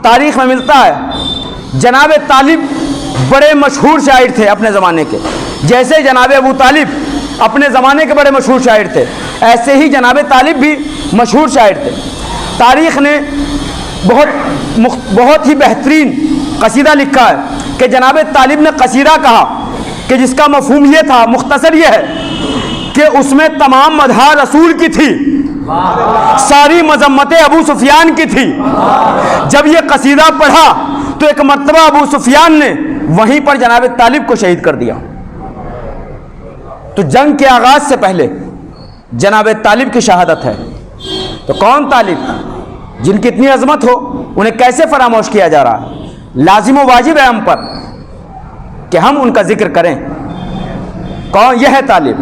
तारीख में मिलता है जनाब तालिब बड़े मशहूर शायर थे अपने ज़माने के। जैसे जनाब अबू तालिब अपने ज़माने के बड़े मशहूर शायर थे, ऐसे ही जनाब तालिब भी मशहूर शायर थे। तारीख़ ने बहुत ही बेहतरीन कसीदा लिखा है कि जनाब तालिब ने कसीदा कहा कि जिसका मफहूम ये था, मुख्तसर ये है कि उसमें तमाम मदह रसूल की थी, सारी मजम्मतें अबू सुफियान की थी। जब ये कसीदा पढ़ा तो एक मर्तबा अबू सुफियान ने वहीं पर जनाब तालिब को शहीद कर दिया। तो जंग के आगाज से पहले जनाब तालिब की शहादत है। तो कौन तालिब जिनकी इतनी अजमत हो, उन्हें कैसे फरामोश किया जा रहा है? लाजिम व वाजिब है हम पर कि हम उनका जिक्र करें। कौन? यह है तालिब।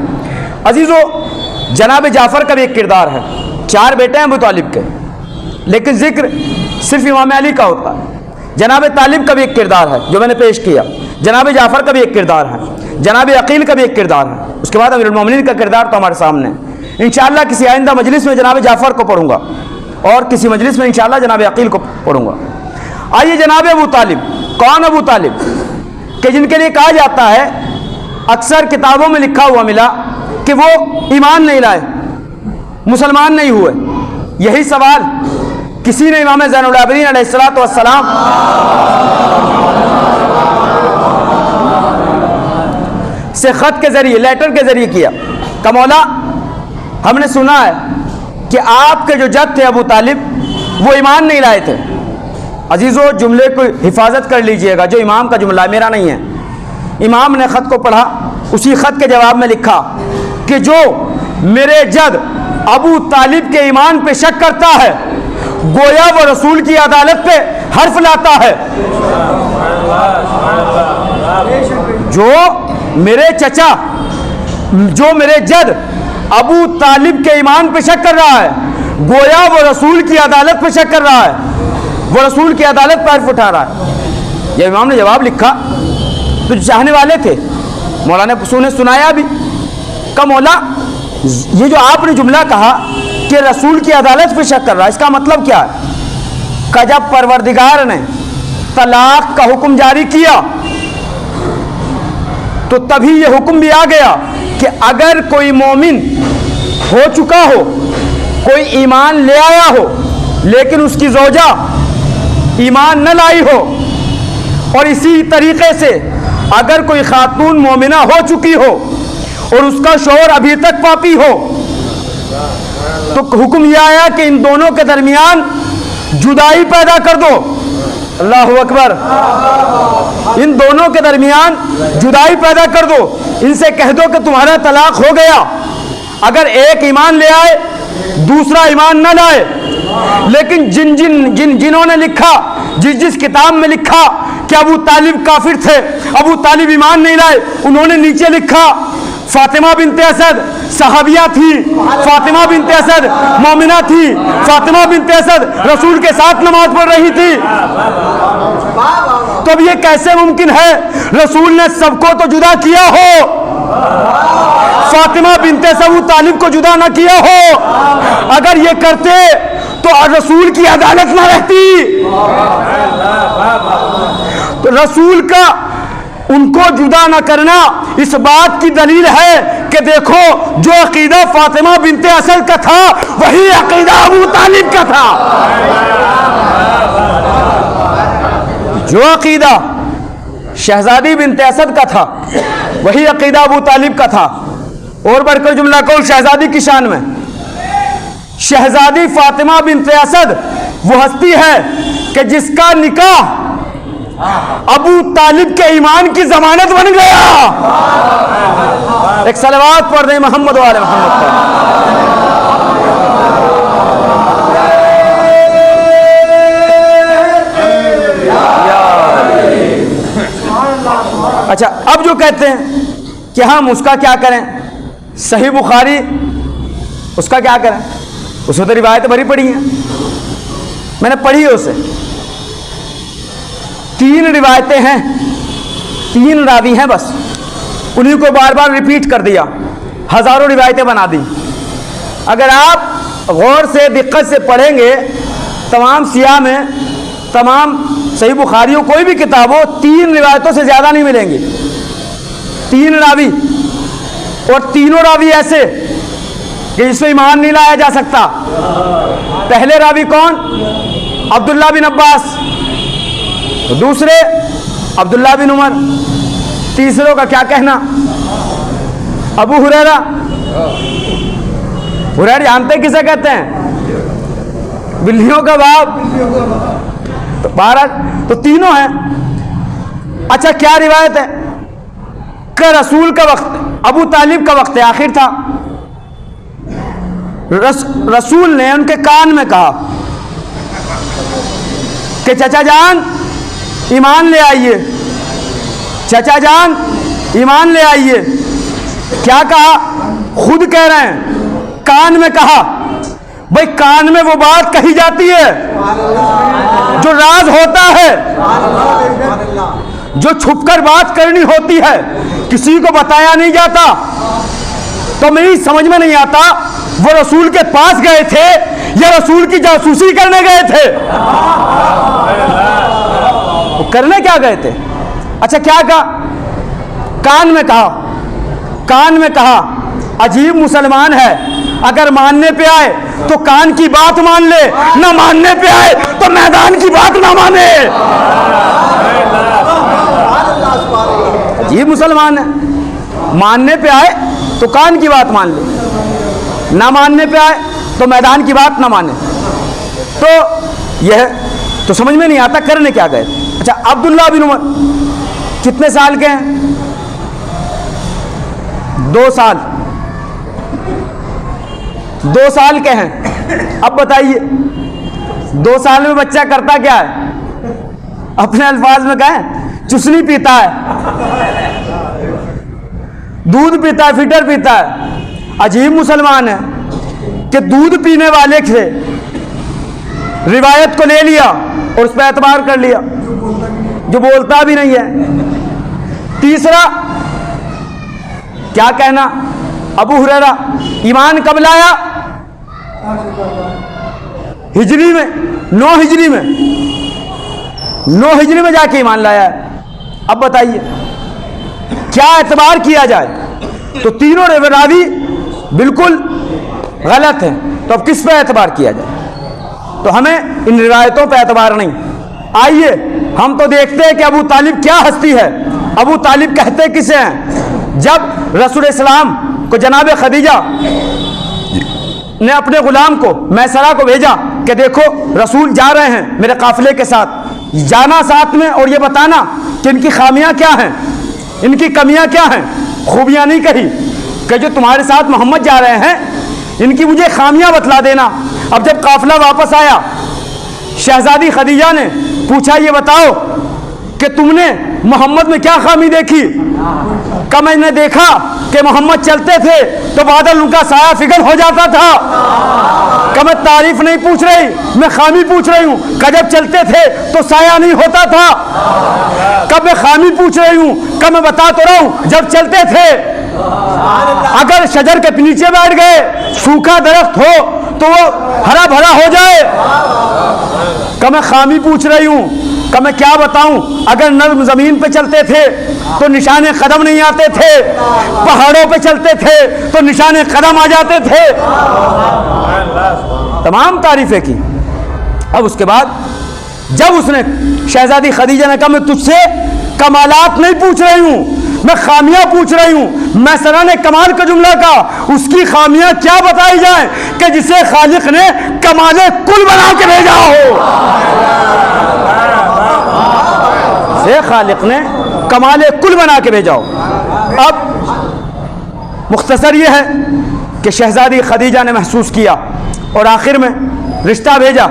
अजीज़ो, जनाब जाफ़र का भी एक किरदार है। 4 बेटे हैं अबू तालिब के, लेकिन जिक्र सिर्फ इमाम अली का होता है। जनाब तालिब का भी एक किरदार है जो मैंने पेश किया, जनाब जाफ़र का भी एक किरदार है, जनाब अकील का भी एक किरदार है। उसके बाद अमीरुल मोमिनीन का किरदार तो हमारे सामने है। इंशाअल्लाह किसी आइंदा मजलिस में जनाब जाफ़र को पढ़ूंगा और किसी मजलिस में इंशाअल्लाह जनाब अकील को पढ़ूंगा। आइए, जनाब अबू तालिब। कौन अबू तालिब कि जिनके लिए कहा जाता है, अक्सर किताबों में लिखा हुआ मिला कि वो ईमान नहीं लाए, मुसलमान नहीं हुए। यही सवाल किसी ने इमाम ज़ैनुल आबिदीन अलैहिस्सलातु वस्सलाम से ख़त के ज़रिए, लेटर के ज़रिए किया। कमौला, हमने सुना है कि आपके जो जद थे अबू तालिब, वो ईमान नहीं लाए थे। अजीज़ों, जुमले को हिफाजत कर लीजिएगा, जो इमाम का जुमला मेरा नहीं है। इमाम ने ख़त को पढ़ा, उसी ख़त के जवाब में लिखा कि जो मेरे जद अबू तालिब के ईमान पे शक करता है, गोया वो रसूल की अदालत पे हर्फ लाता है। जो मेरे चचा, जो मेरे जद अबू तालिब के ईमान पे शक कर रहा है, गोया वो रसूल की अदालत पे शक कर रहा है, वो रसूल की अदालत पर हर्फ उठा रहा है। ये इमाम ने जवाब लिखा। तो चाहने वाले थे, मौलाना ने सुनाया भी। का मौला, ये जो आपने जुमला कहा कि रसूल की अदालत पे शक कर रहा है, इसका मतलब क्या है? का जब परवरदिगार ने तलाक का हुक्म जारी किया तो तभी ये हुक्म भी आ गया कि अगर कोई मोमिन हो चुका हो, कोई ईमान ले आया हो, लेकिन उसकी ज़ौजा ईमान न लाई हो, और इसी तरीके से अगर कोई खातून मोमिना हो चुकी हो और उसका शौहर अभी तक पापी हो, तो हुक्म यह आया कि इन दोनों के दरमियान जुदाई पैदा कर दो। अल्लाहु अकबर। इन दोनों के दरमियान जुदाई पैदा कर दो, इनसे कह दो कि तुम्हारा तलाक हो गया। अगर एक ईमान ले आए, दूसरा ईमान न लाए। लेकिन जिन्होंने लिखा, जिस किताब में लिखा कि अबू तालिब काफिर थे, अबू तालिब ईमान नहीं लाए, उन्होंने नीचे लिखा फातिमा बिनते असद सहाबिया थी, फातिमा बिनते असद मोमिना थी, फातिमा बिनते असद रसूल के साथ नमाज पढ़ रही थी। तो अब ये कैसे मुमकिन है? रसूल ने सबको तो जुदा किया हो, फातिमा बिनते अबू तालिब को जुदा ना किया हो। अगर ये करते तो रसूल की अदालत ना रहती। तो रसूल का उनको जुदा न करना इस बात की दलील है कि देखो, जो अकीदा फातिमा बिनते असद का था, वही अकीदा अबू तालिब का था। जो अकीदा शहजादी बिनते असद का था, वही अकीदा अबू तालिब का था। और बढ़कर जुमला कौल शहजादी की शान में, शहजादी फातिमा बिनते असद वो हस्ती है कि जिसका निकाह अबू तालिब के ईमान की जमानत बन गया। एक सलवात पढ़ दें मोहम्मद वाले मोहम्मद पर। अच्छा, अब जो कहते हैं कि हम उसका क्या करें, सही बुखारी उसका क्या करें? उसमें तो रिवायतें भरी पड़ी हैं, मैंने पढ़ी है उसे। 3 रिवायतें हैं, 3 रावी हैं, बस उन्हीं को बार बार रिपीट कर दिया, हजारों रिवायतें बना दी। अगर आप गौर से दिक्कत से पढ़ेंगे, तमाम सियाह में तमाम सही बुखारी हो कोई भी किताब हो, 3 रिवायतों से ज़्यादा नहीं मिलेंगी। 3 रावी, और तीनों रावी ऐसे कि जिसमें ईमान नहीं लाया जा सकता। पहले रावी कौन? अब्दुल्ला बिन अब्बास, दूसरे अब्दुल्ला बिन उमर, तीसरों का क्या कहना अबू हुरैरा। हुरैरा जानते किसे कहते हैं? बिल्लियों का बाप। तो 12 तो तीनों हैं। अच्छा, क्या रिवायत है कि रसूल का वक्त, अबू तालिब का वक्त आखिर था, रसूल ने उनके कान में कहा कि चचा जान ईमान ले आइए, चचा जान ईमान ले आइए। क्या कहा? खुद कह रहे हैं, कान में कहा। भाई कान में वो बात कही जाती है जो राज होता है, जो छुपकर बात करनी होती है, किसी को बताया नहीं जाता। तो मेरी समझ में नहीं आता वो रसूल के पास गए थे या रसूल की जासूसी करने गए थे? वो करने क्या गए थे? अच्छा, क्या कहा? कान में कहा, कान में कहा। अजीब मुसलमान है, अगर मानने पे आए तो कान की बात मान ले, ना मानने पे आए तो मैदान की बात ना माने। अजीब मुसलमान है, मानने पे आए तो कान की बात मान ले, ना मानने पे आए तो मैदान की बात ना माने। तो यह तो समझ में नहीं आता करने क्या गए। अच्छा, अब्दुल्ला बिन उमर कितने साल के हैं? 2 साल, 2 साल के हैं। अब बताइए 2 साल में बच्चा करता क्या है? अपने अल्फाज में कहें, चुसनी पीता है, दूध पीता है, फिटर पीता है। अजीब मुसलमान है कि दूध पीने वाले से रिवायत को ले लिया और उस पर एतबार कर लिया, जो बोलता भी नहीं है। तीसरा क्या कहना? अबू हुरैरा ईमान कब लाया? हिजरी में, 9 हिजरी में, 9 हिजरी में जाके ईमान लाया है। अब बताइए क्या एतबार किया जाए? तो तीनों रावी बिल्कुल गलत हैं, तो अब किस पे एतबार किया जाए? तो हमें इन रिवायतों पे एतबार नहीं। आइए हम तो देखते हैं कि अबू तालिब क्या हस्ती है। अबू तालिब कहते किसे हैं? जब रसूल इस्लाम को जनाब खदीजा ने अपने गुलाम को, मैसरा को भेजा कि देखो रसूल जा रहे हैं मेरे काफिले के साथ, जाना साथ में और ये बताना कि इनकी खामियां क्या हैं, इनकी कमियां क्या हैं। खूबियां नहीं कही कि जो तुम्हारे साथ मोहम्मद जा रहे हैं इनकी मुझे खामियां बतला देना। अब जब काफिला वापस आया, शहजादी खदीजा ने पूछा ये बताओ कि तुमने मोहम्मद में क्या खामी देखी? का मैंने देखा कि मोहम्मद चलते थे तो बादल उनका साया फिगर हो जाता था। का मैं तारीफ नहीं पूछ रही, मैं खामी पूछ रही हूँ। का जब चलते थे तो साया नहीं होता था। कब मैं खामी पूछ रही हूँ, कब मैं बता तो रहा हूँ जब चलते थे अगर शजर के नीचे बैठ गए, सूखा दरख्त हो तो वो हरा भरा हो जाए। का मैं खामी पूछ रही हूँ, का मैं क्या बताऊं, अगर नर्म जमीन पे चलते थे तो निशाने कदम नहीं आते थे, पहाड़ों पे चलते थे तो निशाने कदम आ जाते थे। तमाम तारीफें की। अब उसके बाद जब उसने शहजादी खदीजा ने कहा मैं तुझसे कमालात नहीं पूछ रही हूं, मैं खामियां पूछ रही हूं। मैसरा ने कमाल का जुमला कहा, उसकी खामियां क्या बताई जाए कि जिसे खालिक ने कमाले कुल बना के भेजा हो। से खालिक ने कमाले कुल बना के भेजा हो। अब मुख्तसर यह है कि शहजादी खदीजा ने महसूस किया और आखिर में रिश्ता भेजा।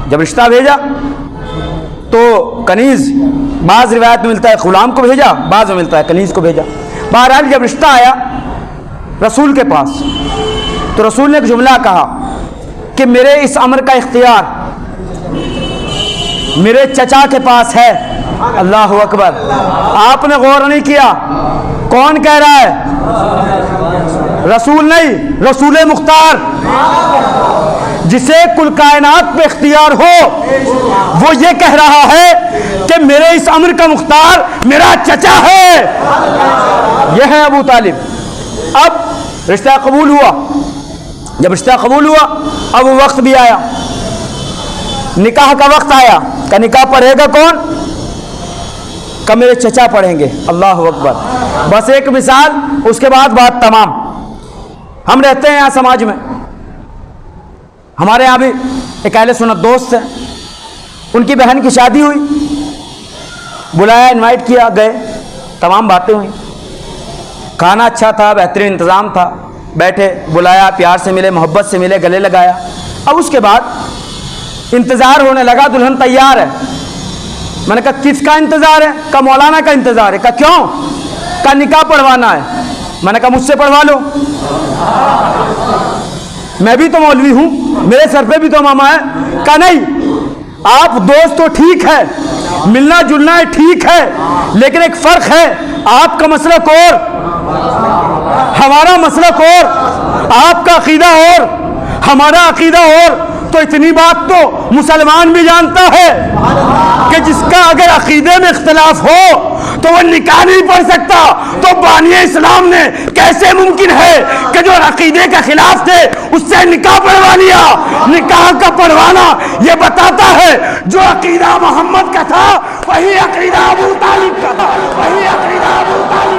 जब रिश्ता भेजा तो कनीज, बाज़ रिवायत में मिलता है गुलाम को भेजा, बाज़ में मिलता है कनीज को भेजा। बहरहाल जब रिश्ता आया रसूल के पास तो रसूल ने एक जुमला कहा कि मेरे इस अमर का इख्तियार मेरे चचा के पास है। अल्लाह अकबर। आपने गौर नहीं किया, कौन कह रहा है? रसूल नहीं, रसूल मुख्तार। जिसे कुल कायनात पे इख्तियार हो, वो ये कह रहा है कि मेरे इस अम्र का मुख्तार मेरा चचा है। यह है अबू तालिब। अब रिश्ता कबूल हुआ। जब रिश्ता कबूल हुआ, अब वो वक्त भी आया, निकाह का वक्त आया। का निकाह पढ़ेगा कौन? का मेरे चचा पढ़ेंगे। अल्लाह अकबर। बस एक मिसाल, उसके बाद बात तमाम। हम रहते हैं यहाँ समाज में, हमारे यहाँ भी एक अहले सुन्नत दोस्त है, उनकी बहन की शादी हुई, बुलाया, इनवाइट किया, गए, तमाम बातें हुई, खाना अच्छा था, बेहतरीन इंतज़ाम था, बैठे, बुलाया, प्यार से मिले, मोहब्बत से मिले, गले लगाया। अब उसके बाद इंतज़ार होने लगा, दुल्हन तैयार है। मैंने कहा किसका इंतज़ार है? का मौलाना का इंतज़ार है। का क्यों? का निकाह पढ़वाना है। मैंने कहा मुझसे पढ़वा लो, मैं भी तो मौलवी हूँ, मेरे सर पे भी तो मामा है। का नहीं, आप दोस्त तो ठीक है, मिलना जुलना है ठीक है, लेकिन एक फ़र्क है, आपका मसलक और हमारा मसलक और, आपका अकीदा और हमारा अकीदा और। तो इतनी बात तो मुसलमान भी जानता है कि जिसका अगर अकीदे में इख्तिलाफ हो तो वह निकाह नहीं पढ़ सकता। तो बानिए इस्लाम ने कैसे मुमकिन है कि जो अकीदे के खिलाफ थे उससे निकाह पढ़वा लिया? निकाह का पढ़वाना ये बताता है जो अकीदा मोहम्मद का था वही अकीदा अबू तालिब का था, वही अकीदा अबू तालिब